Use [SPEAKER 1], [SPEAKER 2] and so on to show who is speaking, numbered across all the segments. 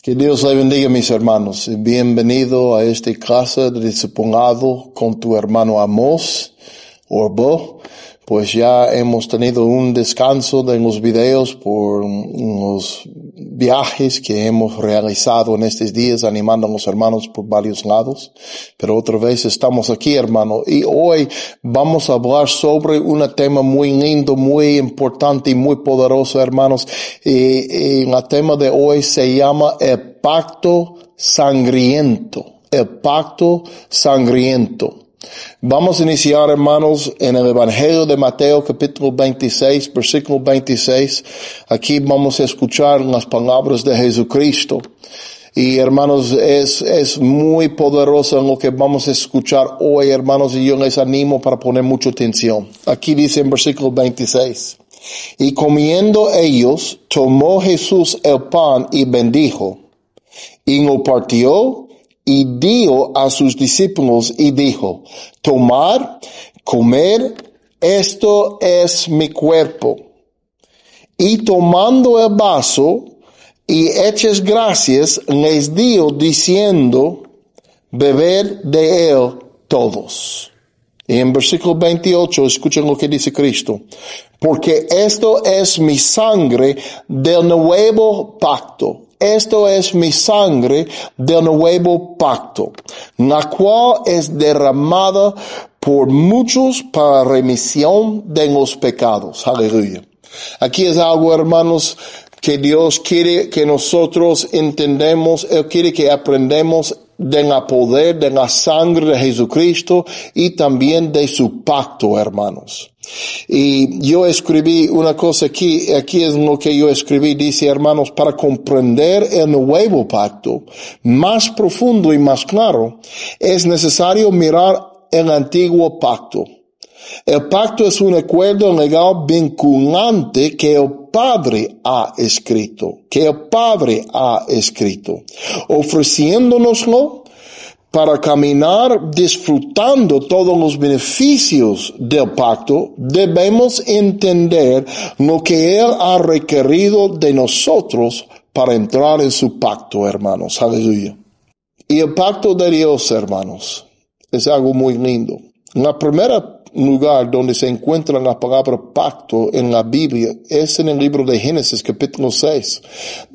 [SPEAKER 1] Que Dios le bendiga, mis hermanos. Bienvenido a esta casa de discipulado con tu hermano Amos Orbo. Pues ya hemos tenido un descanso de los videos por los viajes que hemos realizado en estos días, animando a los hermanos por varios lados. Pero otra vez estamos aquí, hermano, y hoy vamos a hablar sobre un tema muy lindo, muy importante y muy poderoso, hermanos. Y el tema de hoy se llama el pacto sangriento. El pacto sangriento. Vamos a iniciar, hermanos, en el Evangelio de Mateo, capítulo 26, versículo 26. Aquí vamos a escuchar las palabras de Jesucristo. Y, hermanos, es muy poderoso en lo que vamos a escuchar hoy, hermanos, y yo les animo para poner mucha atención. Aquí dice en versículo 26. Y comiendo ellos, tomó Jesús el pan y bendijo, y lo partió, y dio a sus discípulos y dijo, tomad, comed, esto es mi cuerpo. Y tomando el vaso y hechas gracias, les dio diciendo, bebed de él todos. Y en versículo 28, escuchen lo que dice Cristo. Porque esto es mi sangre del nuevo pacto. Esto es mi sangre del nuevo pacto, la cual es derramada por muchos para remisión de los pecados. Aleluya. Aquí es algo, hermanos, que Dios quiere que nosotros entendamos. Él quiere que aprendamos del poder de la sangre de Jesucristo y también de su pacto, hermanos. Y yo escribí una cosa aquí es lo que yo escribí, dice, hermanos, para comprender el nuevo pacto más profundo y más claro, es necesario mirar el antiguo pacto. El pacto es un acuerdo legal vinculante que el Padre ha escrito, ofreciéndonoslo para caminar disfrutando todos los beneficios del pacto. Debemos entender lo que Él ha requerido de nosotros para entrar en su pacto, hermanos. Aleluya. Y el pacto de Dios, hermanos, es algo muy lindo. La primera lugar donde se encuentra la palabra pacto en la Biblia es en el libro de Génesis capítulo 6.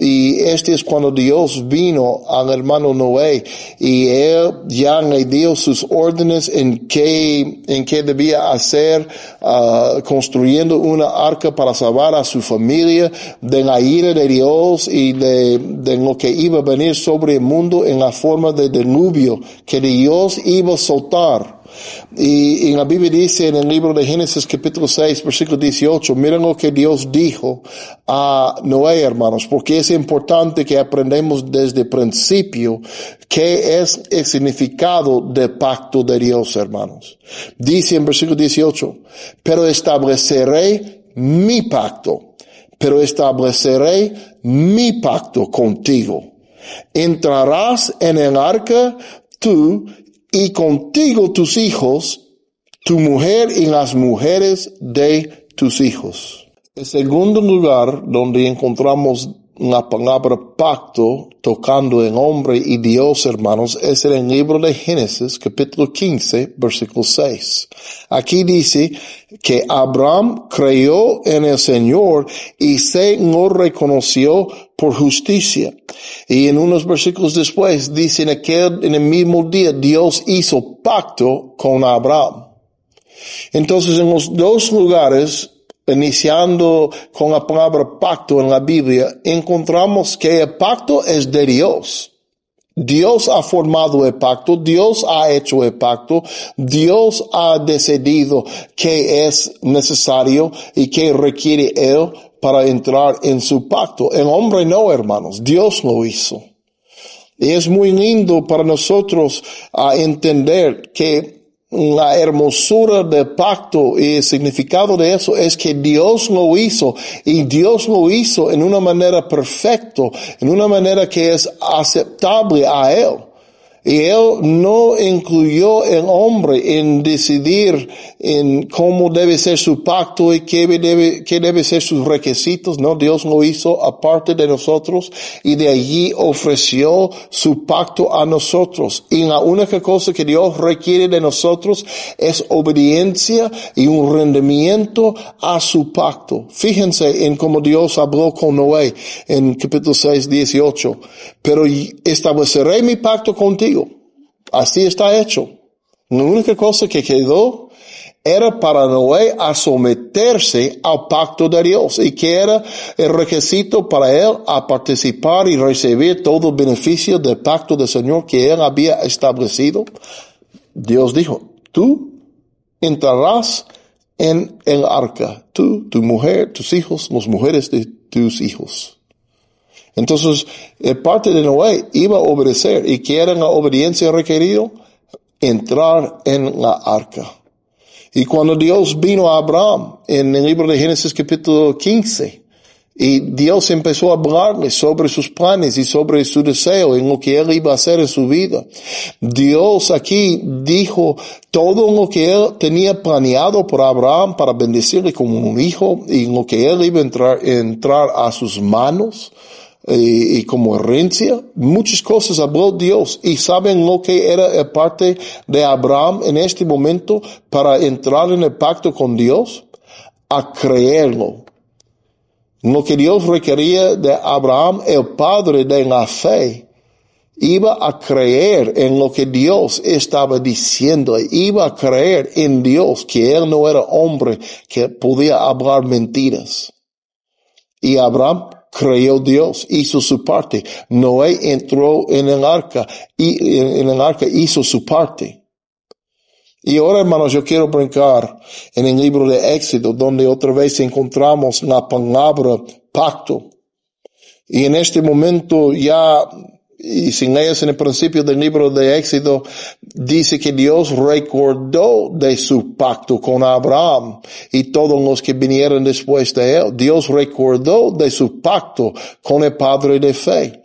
[SPEAKER 1] Y este es cuando Dios vino al hermano Noé y él ya le dio sus órdenes en qué debía hacer, construyendo una arca para salvar a su familia de la ira de Dios y de lo que iba a venir sobre el mundo en la forma de diluvio que Dios iba a soltar. Y la Biblia dice en el libro de Génesis capítulo 6 versículo 18, miren lo que Dios dijo a Noé, hermanos, porque es importante que aprendamos desde el principio qué es el significado del pacto de Dios, hermanos. Dice en versículo 18, pero estableceré mi pacto contigo. Entrarás en el arca tú y contigo tus hijos, tu mujer y las mujeres de tus hijos. El segundo lugar donde encontramos la palabra pacto tocando el hombre y Dios, hermanos, es en el libro de Génesis, capítulo 15, versículo 6. Aquí dice que Abraham creyó en el Señor y se lo reconoció por justicia. Y en unos versículos después dice en el mismo día Dios hizo pacto con Abraham. Entonces en los dos lugares, iniciando con la palabra pacto en la Biblia, encontramos que el pacto es de Dios. Dios ha formado el pacto, Dios ha hecho el pacto, Dios ha decidido qué es necesario y qué requiere Él para entrar en su pacto. El hombre no, hermanos, Dios lo hizo. Y es muy lindo para nosotros entender que la hermosura del pacto y el significado de eso es que Dios lo hizo y Dios lo hizo en una manera perfecta, en una manera que es aceptable a Él. Y Él no incluyó el hombre en decidir en cómo debe ser su pacto y qué debe ser sus requisitos. No, Dios lo hizo aparte de nosotros y de allí ofreció su pacto a nosotros. Y la única cosa que Dios requiere de nosotros es obediencia y un rendimiento a su pacto. Fíjense en cómo Dios habló con Noé en capítulo 6, 18. Pero estableceré mi pacto contigo. Así está hecho. La única cosa que quedó era para Noé a someterse al pacto de Dios. ¿Y que era el requisito para él? A participar y recibir todo el beneficio del pacto del Señor que él había establecido. Dios dijo, tú entrarás en el arca. Tú, tu mujer, tus hijos, las mujeres de tus hijos. Entonces, parte de Noé iba a obedecer. ¿Y qué era la obediencia requerida? Entrar en la arca. Y cuando Dios vino a Abraham, en el libro de Génesis capítulo 15, y Dios empezó a hablarle sobre sus planes y sobre su deseo en lo que él iba a hacer en su vida. Dios aquí dijo todo lo que él tenía planeado por Abraham para bendecirle como un hijo y lo que él iba a entrar a sus manos. Y como herencia, muchas cosas habló Dios. ¿Y saben lo que era parte de Abraham en este momento para entrar en el pacto con Dios? A creerlo. Lo que Dios requería de Abraham, el padre de la fe, iba a creer en lo que Dios estaba diciendo. Iba a creer en Dios, que él no era hombre que podía hablar mentiras. Y Abraham creyó Dios, hizo su parte. Noé entró en el arca y en el arca hizo su parte. Y ahora, hermanos, yo quiero brincar en el libro de Éxodo, donde otra vez encontramos la palabra pacto. Y en este momento ya, y si lees en el principio del libro de Éxodo, dice que Dios recordó de su pacto con Abraham y todos los que vinieron después de él. Dios recordó de su pacto con el padre de fe.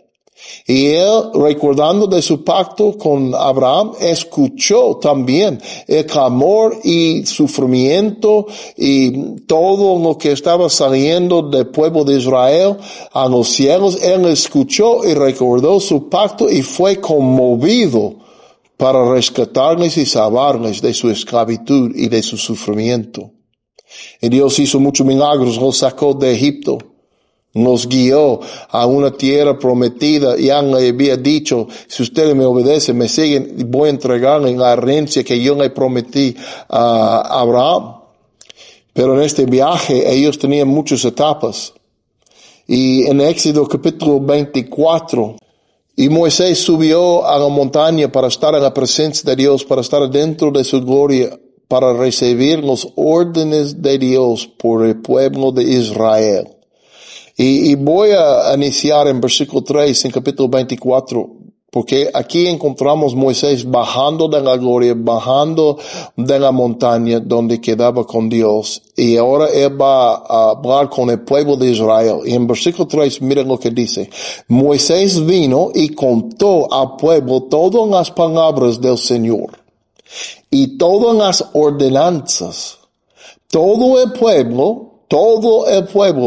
[SPEAKER 1] Y él, recordando de su pacto con Abraham, escuchó también el clamor y sufrimiento y todo lo que estaba saliendo del pueblo de Israel a los cielos. Él escuchó y recordó su pacto y fue conmovido para rescatarles y salvarles de su esclavitud y de su sufrimiento. Y Dios hizo muchos milagros, los sacó de Egipto. Nos guió a una tierra prometida. Ya le había dicho, si ustedes me obedecen, me siguen, voy a entregarles la herencia que yo le prometí a Abraham. Pero en este viaje ellos tenían muchas etapas. Y en Éxodo capítulo 24, y Moisés subió a la montaña para estar en la presencia de Dios, para estar dentro de su gloria, para recibir los órdenes de Dios por el pueblo de Israel. Y voy a iniciar en versículo 3 en capítulo 24, porque aquí encontramos Moisés bajando de la gloria, bajando de la montaña donde quedaba con Dios. Y ahora él va a hablar con el pueblo de Israel. Y en versículo 3, miren lo que dice. Moisés vino y contó al pueblo todas las palabras del Señor y todas las ordenanzas. Todo el pueblo,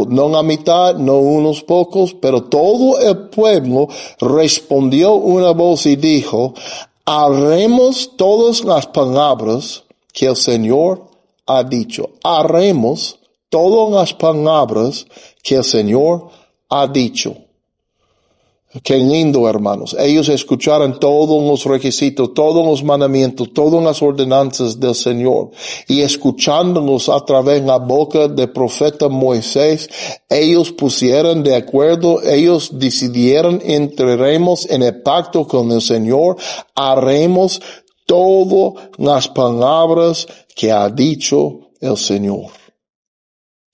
[SPEAKER 1] no la mitad, no unos pocos, pero todo el pueblo respondió una voz y dijo, haremos todas las palabras que el Señor ha dicho. Haremos todas las palabras que el Señor ha dicho. Qué lindo, hermanos. Ellos escucharon todos los requisitos, todos los mandamientos, todas las ordenanzas del Señor. Y escuchándolos a través de la boca del profeta Moisés, ellos pusieron de acuerdo, ellos decidieron, entraremos en el pacto con el Señor, haremos todas las palabras que ha dicho el Señor.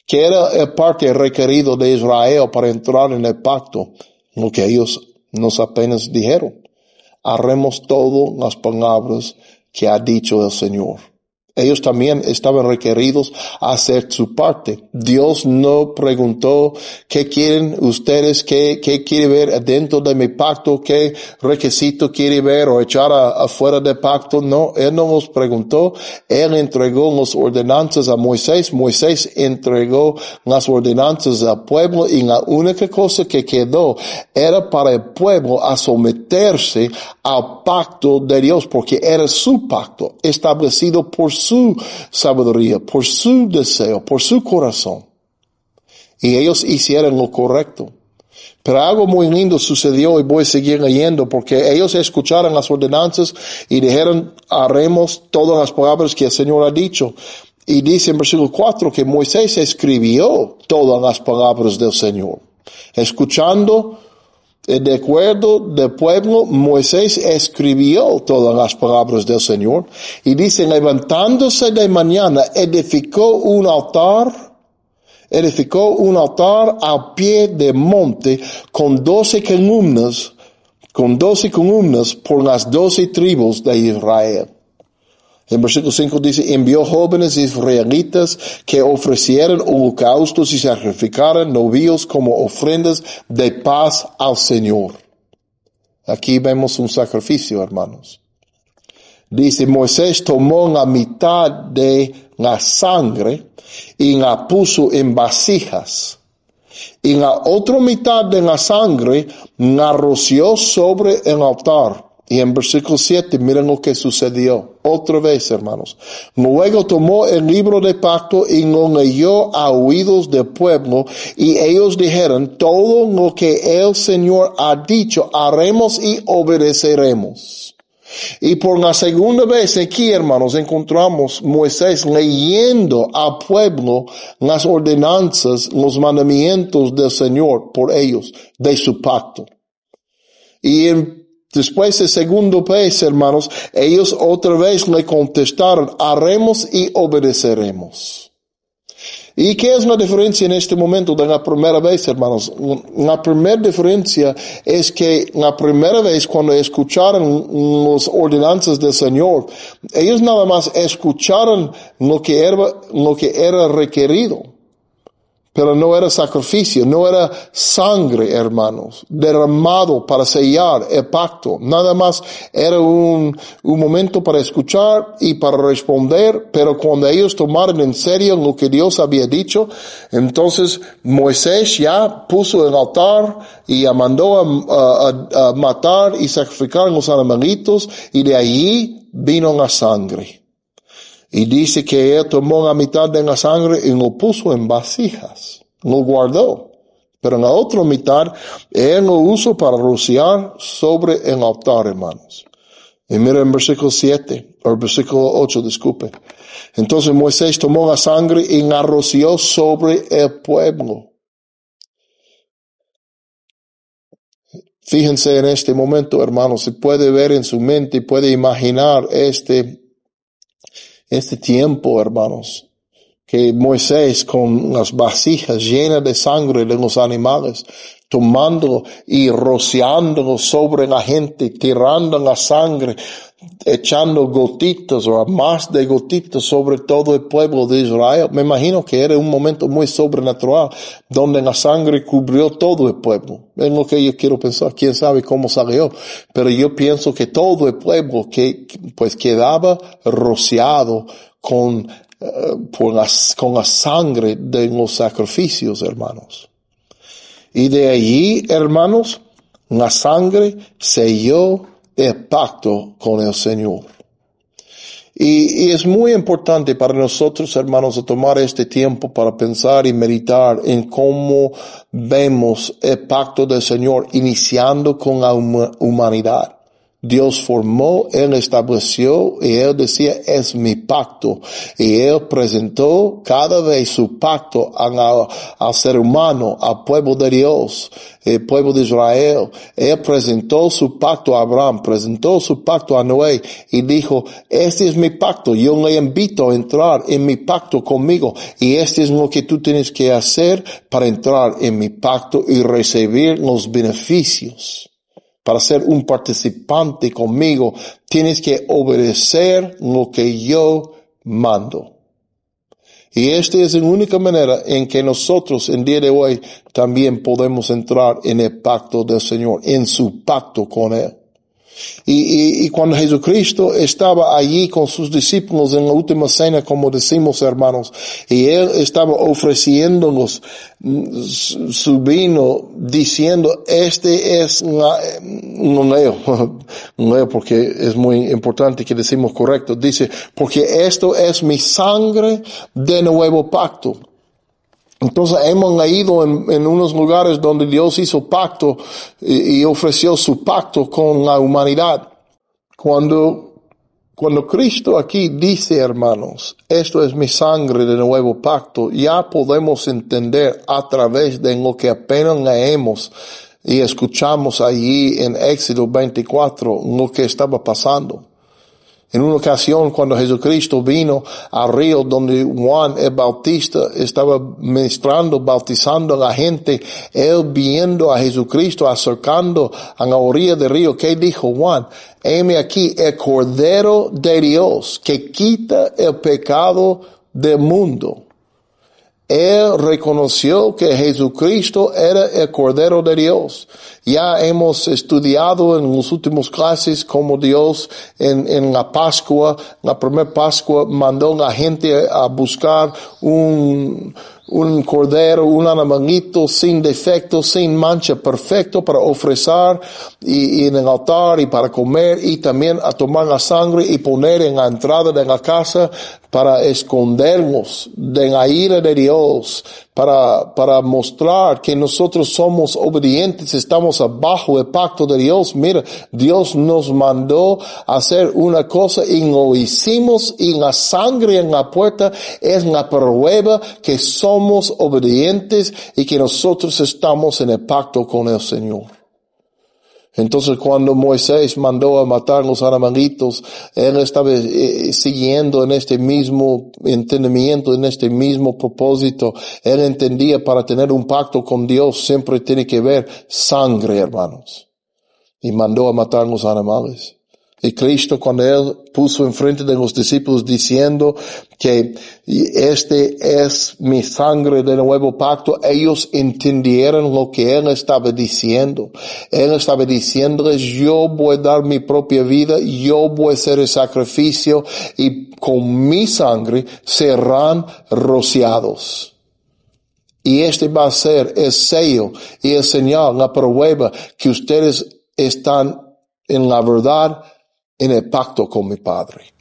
[SPEAKER 1] Que era el parte requerido de Israel para entrar en el pacto. Lo que ellos nos apenas dijeron. Haremos todas las palabras que ha dicho el Señor. Ellos también estaban requeridos a hacer su parte. Dios no preguntó qué quieren ustedes, qué quiere ver dentro de mi pacto, qué requisito quiere ver o echar afuera del pacto. No, Él no nos preguntó. Él entregó las ordenanzas a Moisés. Moisés entregó las ordenanzas al pueblo y la única cosa que quedó era para el pueblo a someterse al pacto de Dios, porque era su pacto establecido por su sabiduría, por su deseo, por su corazón. Y ellos hicieron lo correcto. Pero algo muy lindo sucedió y voy a seguir leyendo porque ellos escucharon las ordenanzas y dijeron, haremos todas las palabras que el Señor ha dicho. Y dice en versículo 4 que Moisés escribió todas las palabras del Señor. Escuchando de acuerdo del pueblo, Moisés escribió todas las palabras del Señor y dice, levantándose de mañana, edificó un altar al pie del monte con 12 columnas por las 12 tribus de Israel. En versículo 5 dice, envió jóvenes israelitas que ofrecieran holocaustos y sacrificaran novillos como ofrendas de paz al Señor. Aquí vemos un sacrificio, hermanos. Dice, Moisés tomó la mitad de la sangre y la puso en vasijas. Y la otra mitad de la sangre la roció sobre el altar. Y en versículo 7, miren lo que sucedió. Otra vez, hermanos. Luego tomó el libro de pacto y lo leyó a oídos del pueblo. Y ellos dijeron, todo lo que el Señor ha dicho, haremos y obedeceremos. Y por la segunda vez aquí, hermanos, encontramos Moisés leyendo al pueblo las ordenanzas, los mandamientos del Señor por ellos, de su pacto. Y después de segunda vez, hermanos, ellos otra vez le contestaron, haremos y obedeceremos. ¿Y qué es la diferencia en este momento de la primera vez, hermanos? La primera diferencia es que la primera vez cuando escucharon las ordenanzas del Señor, ellos nada más escucharon lo que era requerido. Pero no era sacrificio, no era sangre, hermanos, derramado para sellar el pacto. Nada más era un momento para escuchar y para responder, pero cuando ellos tomaron en serio lo que Dios había dicho, entonces Moisés ya puso el altar y mandó a matar y sacrificar los animalitos y de allí vino la sangre. Y dice que él tomó la mitad de la sangre y lo puso en vasijas. Lo guardó. Pero en la otra mitad, él lo usó para rociar sobre el altar, hermanos. Y mira en versículo 8, disculpe. Entonces Moisés tomó la sangre y la roció sobre el pueblo. Fíjense en este momento, hermanos, se puede ver en su mente y puede imaginar este tiempo, hermanos, que Moisés con las vasijas llenas de sangre de los animales, tomándolo y rociándolo sobre la gente, tirando la sangre, echando gotitas o más de gotitas sobre todo el pueblo de Israel. Me imagino que era un momento muy sobrenatural donde la sangre cubrió todo el pueblo. Es lo que yo quiero pensar. Quién sabe cómo salió. Pero yo pienso que todo el pueblo pues quedaba rociado con la sangre de los sacrificios, hermanos. Y de allí, hermanos, la sangre selló el pacto con el Señor. Y es muy importante para nosotros, hermanos, tomar este tiempo para pensar y meditar en cómo vemos el pacto del Señor iniciando con la humanidad. Dios formó, Él estableció y Él decía, es mi pacto. Y Él presentó cada vez su pacto al ser humano, al pueblo de Dios, el pueblo de Israel. Él presentó su pacto a Abraham, presentó su pacto a Noé y dijo, este es mi pacto, yo le invito a entrar en mi pacto conmigo y este es lo que tú tienes que hacer para entrar en mi pacto y recibir los beneficios. Para ser un participante conmigo, tienes que obedecer lo que yo mando. Y esta es la única manera en que nosotros en día de hoy también podemos entrar en el pacto del Señor, en su pacto con Él. Y cuando Jesucristo estaba allí con sus discípulos en la última cena, como decimos, hermanos, y Él estaba ofreciéndonos su vino, diciendo, este es no leo porque es muy importante que decimos correcto, dice, porque esto es mi sangre de nuevo pacto. Entonces hemos leído en unos lugares donde Dios hizo pacto y ofreció su pacto con la humanidad. Cuando Cristo aquí dice, hermanos, esto es mi sangre de nuevo pacto, ya podemos entender a través de lo que apenas leemos y escuchamos allí en Éxodo 24 lo que estaba pasando. En una ocasión, cuando Jesucristo vino al río donde Juan el Bautista estaba ministrando, bautizando a la gente, él viendo a Jesucristo acercando a la orilla del río, ¿qué dijo Juan? Heme aquí el Cordero de Dios que quita el pecado del mundo. Él reconoció que Jesucristo era el Cordero de Dios. Ya hemos estudiado en las últimas clases cómo Dios en la Pascua, la primera Pascua, mandó a la gente a buscar un cordero, un animalito sin defecto, sin mancha, perfecto para ofrecer y en el altar y para comer y también a tomar la sangre y poner en la entrada de la casa para escondernos de la ira de Dios, para mostrar que nosotros somos obedientes, estamos abajo del pacto de Dios. Mira, Dios nos mandó a hacer una cosa y lo hicimos, y la sangre en la puerta es la prueba que somos obedientes y que nosotros estamos en el pacto con el Señor. Entonces cuando Moisés mandó a matar los animalitos, él estaba siguiendo en este mismo entendimiento, en este mismo propósito. Él entendía para tener un pacto con Dios siempre tiene que haber sangre, hermanos. Y mandó a matar los animales. Y Cristo, cuando Él puso enfrente de los discípulos diciendo que este es mi sangre de nuevo pacto, ellos entendieron lo que Él estaba diciendo. Él estaba diciéndoles, yo voy a dar mi propia vida, yo voy a hacer el sacrificio y con mi sangre serán rociados. Y este va a ser el sello y el señal, la prueba que ustedes están en la verdad, en el pacto con mi Padre.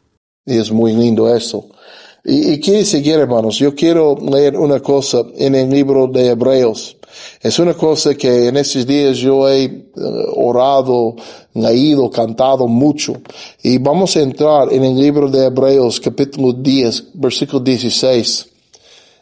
[SPEAKER 1] Y es muy lindo eso. Y quiero seguir, hermanos. Yo quiero leer una cosa en el libro de Hebreos. Es una cosa que en estos días yo he orado, leído, cantado mucho. Y vamos a entrar en el libro de Hebreos, capítulo 10, versículo 16.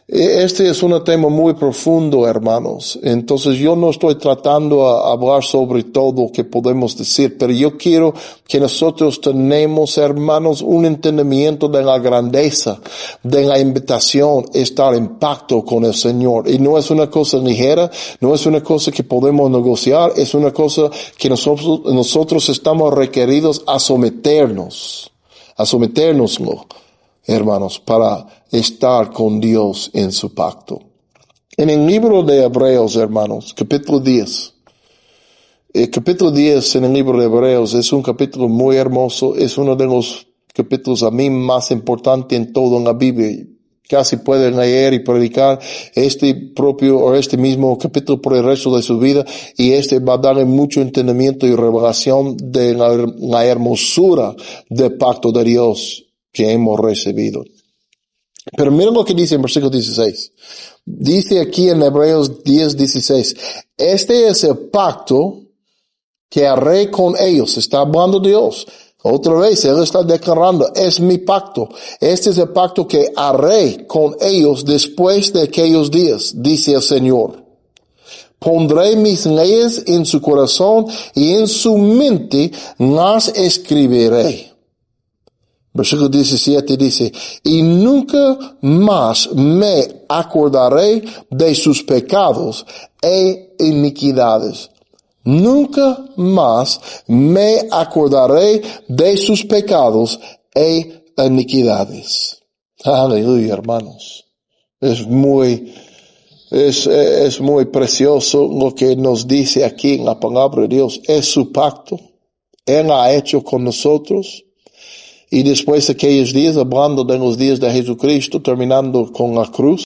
[SPEAKER 1] Este es un tema muy profundo, hermanos. Entonces yo no estoy tratando a hablar sobre todo lo que podemos decir, pero yo quiero que nosotros tenemos, hermanos, un entendimiento de la grandeza, de la invitación, estar en pacto con el Señor. Y no es una cosa ligera, no es una cosa que podemos negociar, es una cosa que nosotros estamos requeridos a someternos, hermanos, para estar con Dios en su pacto. En el libro de Hebreos, hermanos, capítulo 10. El capítulo 10 en el libro de Hebreos es un capítulo muy hermoso, es uno de los capítulos a mí más importantes en todo en la Biblia. Casi pueden leer y predicar este mismo capítulo por el resto de su vida, y va a darle mucho entendimiento y revelación de la hermosura del pacto de Dios que hemos recibido. Pero miren lo que dice en versículo 16. Dice aquí en Hebreos 10:16, este es el pacto que haré con ellos. Está hablando Dios. Otra vez, Él está declarando, es mi pacto. Este es el pacto que haré con ellos después de aquellos días, dice el Señor. Pondré mis leyes en su corazón y en su mente las escribiré. Versículo 17 dice, y nunca más me acordaré de sus pecados e iniquidades. Nunca más me acordaré de sus pecados e iniquidades. Aleluya, hermanos. Es muy precioso lo que nos dice aquí en la palabra de Dios. Es su pacto. Él ha hecho con nosotros. Y después de aquellos días, hablando de los días de Jesucristo, terminando con la cruz.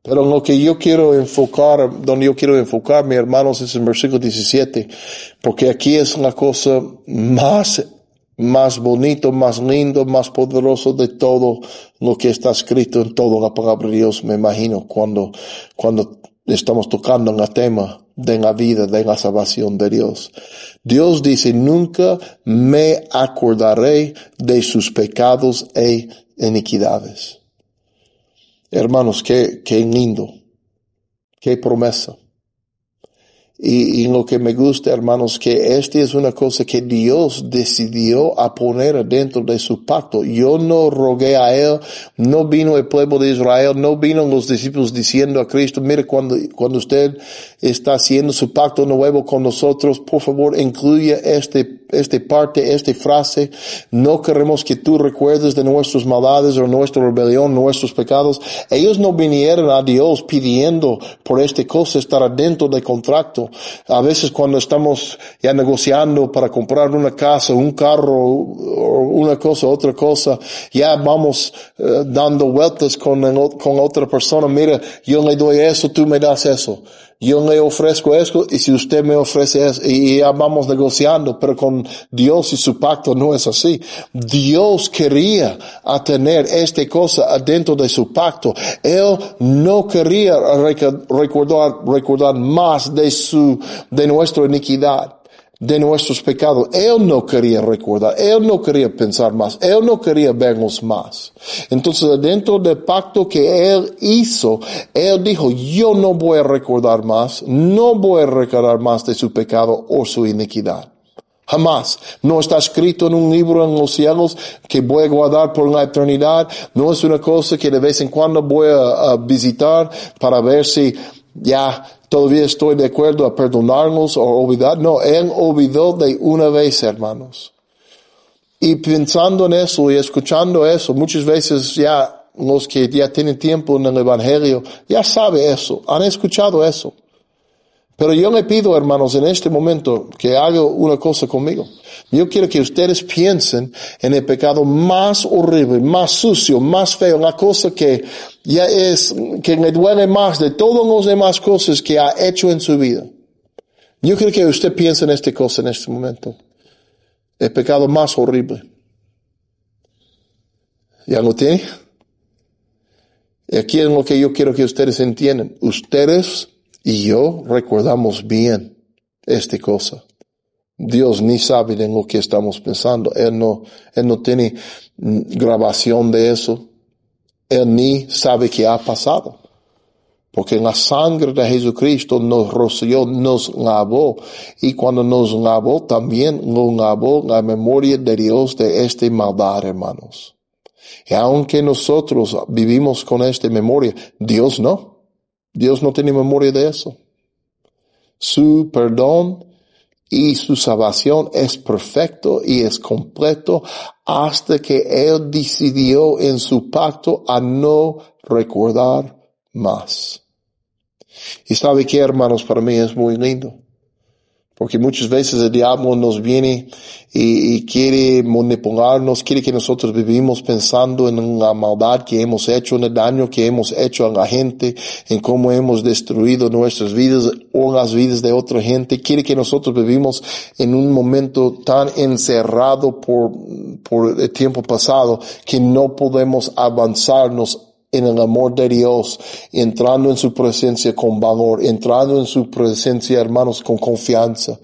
[SPEAKER 1] Pero lo que yo quiero enfocar, donde yo quiero enfocar, mis hermanos, es en versículo 17. Porque aquí es la cosa más bonito, más lindo, más poderoso de todo lo que está escrito en toda la palabra de Dios, me imagino, cuando estamos tocando en el tema de la vida, de la salvación de Dios. Dios dice, nunca me acordaré de sus pecados e iniquidades. Hermanos, qué lindo, qué promesa. Y lo que me gusta, hermanos, que esta es una cosa que Dios decidió a poner dentro de su pacto. Yo no rogué a Él, no vino el pueblo de Israel, no vino los discípulos diciendo a Cristo, mire, cuando usted está haciendo su pacto nuevo con nosotros, por favor, incluya esta parte, esta frase. No queremos que tú recuerdes de nuestras maldades o nuestra rebelión, nuestros pecados. Ellos no vinieron a Dios pidiendo por esta cosa estar dentro del contrato. A veces cuando estamos ya negociando para comprar una casa, un carro, o una cosa, otra cosa, ya vamos dando vueltas con otra persona. Mira, yo le doy eso, tú me das eso. Yo le ofrezco esto y si usted me ofrece eso, y ya vamos negociando, pero con Dios y su pacto no es así. Dios quería tener esta cosa adentro de su pacto. Él no quería recordar más de nuestra iniquidad, de nuestros pecados. Él no quería recordar, Él no quería pensar más, Él no quería vernos más. Entonces, dentro del pacto que Él hizo, Él dijo, yo no voy a recordar más, no voy a recordar más de su pecado o su iniquidad. Jamás. No está escrito en un libro en los cielos que voy a guardar por la eternidad. No es una cosa que de vez en cuando voy a visitar para ver si ya todavía estoy de acuerdo a perdonarnos o olvidar. No, Él olvidó de una vez, hermanos. Y pensando en eso y escuchando eso, muchas veces ya los que ya tienen tiempo en el Evangelio ya saben eso, han escuchado eso. Pero yo le pido, hermanos, en este momento que haga una cosa conmigo. Yo quiero que ustedes piensen en el pecado más horrible, más sucio, más feo, la cosa que ya que le duele más de todas las demás cosas que ha hecho en su vida. Yo quiero que usted piense en esta cosa en este momento. El pecado más horrible. ¿Ya lo tiene? Y aquí es lo que yo quiero que ustedes entiendan. Ustedes y yo recordamos bien esta cosa. Dios ni sabe de lo que estamos pensando. Él no tiene grabación de eso. Él ni sabe qué ha pasado. Porque la sangre de Jesucristo nos roció, nos lavó. Y cuando nos lavó, también nos lavó la memoria de Dios de esta maldad, hermanos. Y aunque nosotros vivimos con esta memoria, Dios no. Dios no tiene memoria de eso. Su perdón y su salvación es perfecto y es completo hasta que Él decidió en su pacto a no recordar más. Y sabe qué, hermanos, para mí es muy lindo. Porque muchas veces el diablo nos viene y quiere manipularnos, quiere que nosotros vivimos pensando en la maldad que hemos hecho, en el daño que hemos hecho a la gente, en cómo hemos destruido nuestras vidas o las vidas de otra gente. Quiere que nosotros vivimos en un momento tan encerrado por el tiempo pasado que no podemos avanzarnos en el amor de Dios, entrando en su presencia con valor, entrando en su presencia, hermanos, con confianza,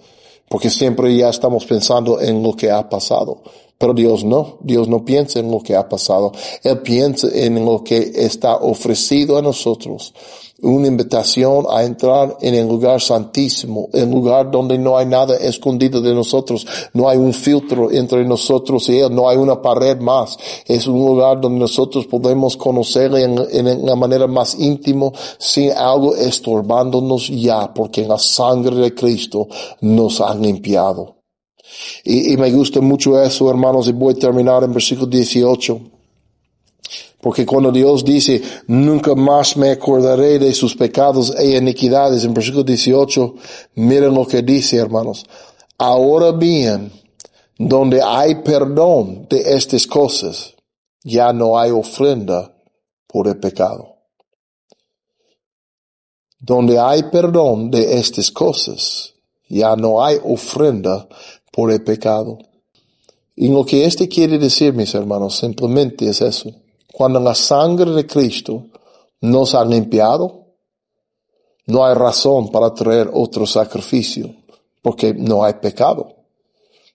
[SPEAKER 1] porque siempre ya estamos pensando en lo que ha pasado. Pero Dios no piensa en lo que ha pasado. Él piensa en lo que está ofrecido a nosotros. Una invitación a entrar en el lugar santísimo, el lugar donde no hay nada escondido de nosotros, no hay un filtro entre nosotros y Él, no hay una pared más. Es un lugar donde nosotros podemos conocerle en la manera más íntima, sin algo estorbándonos ya, porque la sangre de Cristo nos ha limpiado. Y me gusta mucho eso, hermanos, y voy a terminar en versículo 18. Porque cuando Dios dice, nunca más me acordaré de sus pecados e iniquidades, en versículo 18, miren lo que dice, hermanos. Ahora bien, donde hay perdón de estas cosas, ya no hay ofrenda por el pecado. Donde hay perdón de estas cosas, ya no hay ofrenda por el pecado. Y lo que quiere decir, mis hermanos, simplemente es eso. Cuando la sangre de Cristo nos ha limpiado, no hay razón para traer otro sacrificio, porque no hay pecado.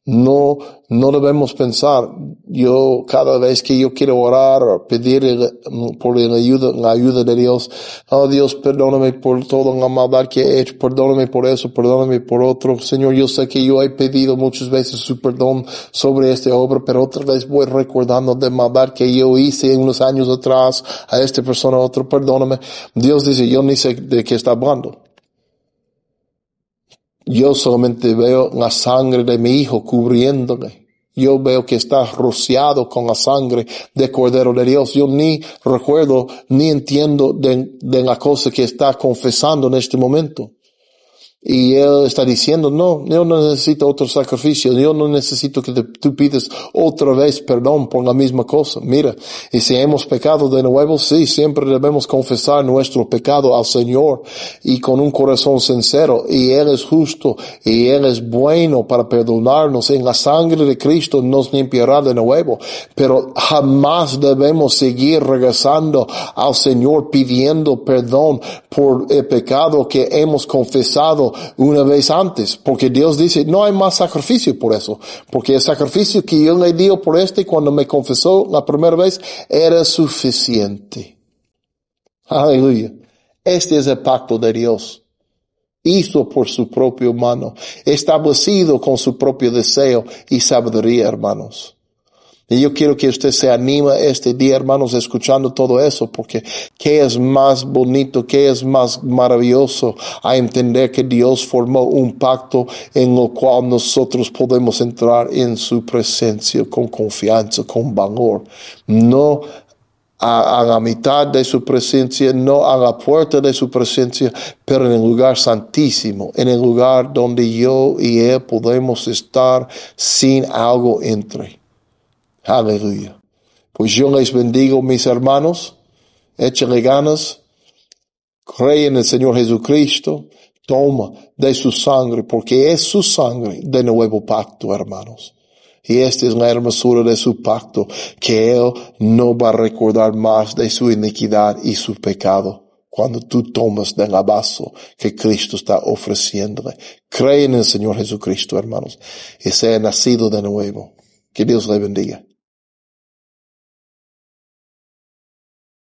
[SPEAKER 1] No debemos pensar, cada vez que yo quiero orar o pedir por la ayuda de Dios, oh Dios, perdóname por toda la maldad que he hecho, perdóname por eso, perdóname por otro. Señor, yo sé que yo he pedido muchas veces su perdón sobre esta obra, pero otra vez voy recordando de maldad que yo hice unos años atrás a esta persona, otro, perdóname. Dios dice, yo ni sé de qué está hablando. Yo solamente veo la sangre de mi hijo cubriéndole. Yo veo que está rociado con la sangre de Cordero de Dios. Yo ni recuerdo ni entiendo de la cosa que está confesando en este momento. Y él está diciendo, no, yo no necesito otro sacrificio, yo no necesito que tú pides otra vez perdón por la misma cosa. Mira, y si hemos pecado de nuevo, sí, siempre debemos confesar nuestro pecado al Señor y con un corazón sincero. Y Él es justo y Él es bueno para perdonarnos. En la sangre de Cristo nos limpiará de nuevo. Pero jamás debemos seguir regresando al Señor pidiendo perdón por el pecado que hemos confesado una vez antes, porque Dios dice, no hay más sacrificio por eso, porque el sacrificio que yo le di por cuando me confesó la primera vez era suficiente. Aleluya. Este es el pacto de Dios, hizo por su propia mano, establecido con su propio deseo y sabiduría, hermanos. Y yo quiero que usted se anime este día, hermanos, escuchando todo eso, porque qué es más bonito, qué es más maravilloso a entender que Dios formó un pacto en lo cual nosotros podemos entrar en su presencia con confianza, con valor. No a la mitad de su presencia, no a la puerta de su presencia, pero en el lugar santísimo, en el lugar donde yo y Él podemos estar sin algo entre. Aleluya. Pues yo les bendigo, mis hermanos. Échale ganas. Cree en el Señor Jesucristo. Toma de su sangre, porque es su sangre de nuevo pacto, hermanos. Y esta es la hermosura de su pacto, que Él no va a recordar más de su iniquidad y su pecado cuando tú tomas del vaso que Cristo está ofreciéndole. Cree en el Señor Jesucristo, hermanos, y sea nacido de nuevo. Que Dios le bendiga.